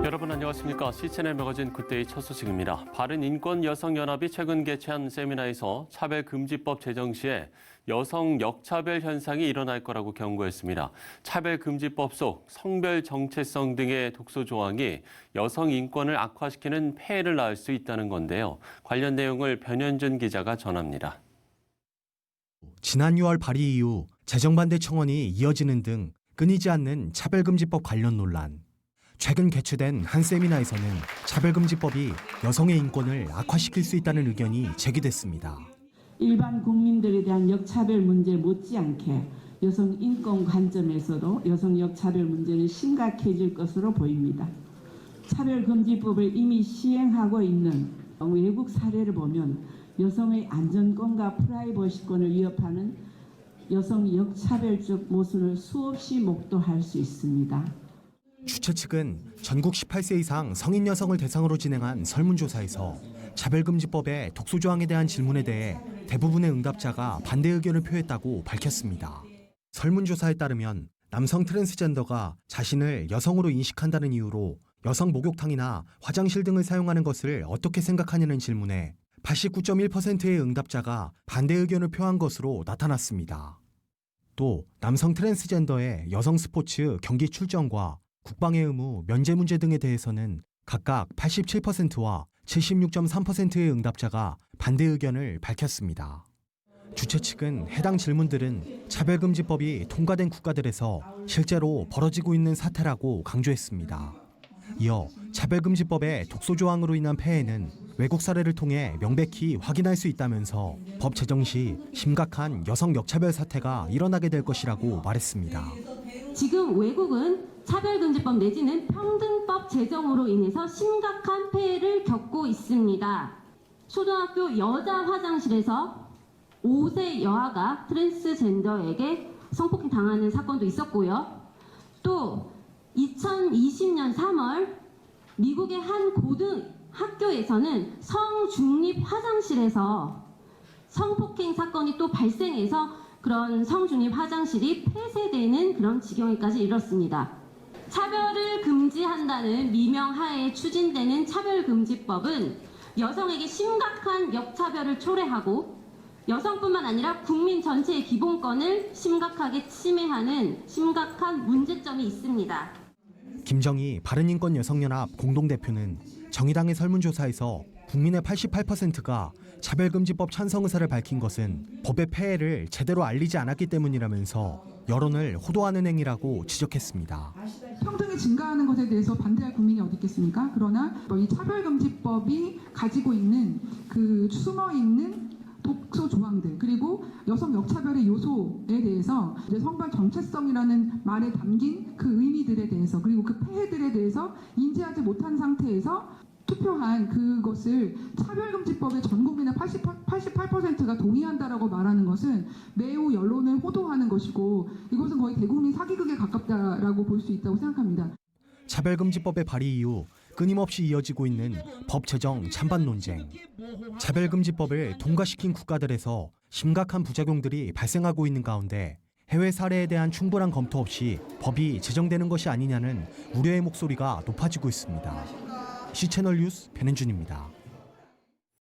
여러분 안녕하십니까? CNN 매거진 굿데이 첫 소식입니다. 바른인권여성연합이 최근 개최한 세미나에서 차별금지법 제정 시에 여성 역차별 현상이 일어날 거라고 경고했습니다. 차별금지법 속 성별 정체성 등의 독소 조항이 여성 인권을 악화시키는 폐해를 낳을 수 있다는 건데요. 관련 내용을 변현준 기자가 전합니다. 지난 6월 발의 이후 재정반대 청원이 이어지는 등 끊이지 않는 차별금지법 관련 논란. 최근 개최된 한 세미나에서는 차별금지법이 여성의 인권을 악화시킬 수 있다는 의견이 제기됐습니다. 일반 국민들에 대한 역차별 문제 못지않게 여성 인권 관점에서도 여성 역차별 문제는 심각해질 것으로 보입니다. 차별금지법을 이미 시행하고 있는 외국 사례를 보면 여성의 안전권과 프라이버시권을 위협하는 여성 역차별적 모순을 수없이 목도할 수 있습니다. 주최 측은 전국 18세 이상 성인 여성을 대상으로 진행한 설문조사에서 차별금지법의 독소 조항에 대한 질문에 대해 대부분의 응답자가 반대 의견을 표했다고 밝혔습니다. 설문조사에 따르면 남성 트랜스젠더가 자신을 여성으로 인식한다는 이유로 여성 목욕탕이나 화장실 등을 사용하는 것을 어떻게 생각하냐는 질문에 89.1%의 응답자가 반대 의견을 표한 것으로 나타났습니다. 또 남성 트랜스젠더의 여성 스포츠 경기 출전과 국방의 의무, 면제 문제 등에 대해서는 각각 87%와 76.3%의 응답자가 반대 의견을 밝혔습니다. 주최 측은 해당 질문들은 차별금지법이 통과된 국가들에서 실제로 벌어지고 있는 사태라고 강조했습니다. 이어 차별금지법의 독소 조항으로 인한 폐해는 외국 사례를 통해 명백히 확인할 수 있다면서 법 제정 시 심각한 여성 역차별 사태가 일어나게 될 것이라고 말했습니다. 지금 외국은 차별금지법 내지는 평등법 제정으로 인해서 심각한 폐해를 겪고 있습니다. 초등학교 여자 화장실에서 5세 여아가 트랜스젠더에게 성폭행 당하는 사건도 있었고요. 또 2020년 3월 미국의 한 고등학교에서는 성중립 화장실에서 성폭행 사건이 또 발생해서 그런 성중립 화장실이 폐쇄되는 그런 지경에까지 이르렀습니다. 차별을 금지한다는 미명하에 추진되는 차별금지법은 여성에게 심각한 역차별을 초래하고 여성뿐만 아니라 국민 전체의 기본권을 심각하게 침해하는 심각한 문제점이 있습니다. 김정희 바른인권여성연합 공동대표는 정의당의 설문조사에서 국민의 88%가 차별금지법 찬성 의사를 밝힌 것은 법의 폐해를 제대로 알리지 않았기 때문이라면서 여론을 호도하는 행위라고 지적했습니다. 평등이 증가하는 것에 대해서 반대할 국민이 어디 있겠습니까? 그러나 이 차별금지법이 가지고 있는 그 숨어있는 독소 조항들 그리고 여성 역차별의 요소에 대해서 이제 성별 정체성이라는 말에 담긴 그 의미들에 대해서 그리고 그 폐해들에 대해서 인지하지 못한 상태에서 투표한 그것을 차별금지법의 전 국민의 88%가 동의한다라고 말하는 것은 매우 여론을 호도하는 것이고 이것은 거의 대국민 사기극에 가깝다라고 볼 수 있다고 생각합니다. 차별금지법의 발의 이후 끊임없이 이어지고 있는 법 제정 찬반 논쟁. 차별금지법을 통과시킨 국가들에서 심각한 부작용들이 발생하고 있는 가운데 해외 사례에 대한 충분한 검토 없이 법이 제정되는 것이 아니냐는 우려의 목소리가 높아지고 있습니다. C채널 뉴스 변현준입니다.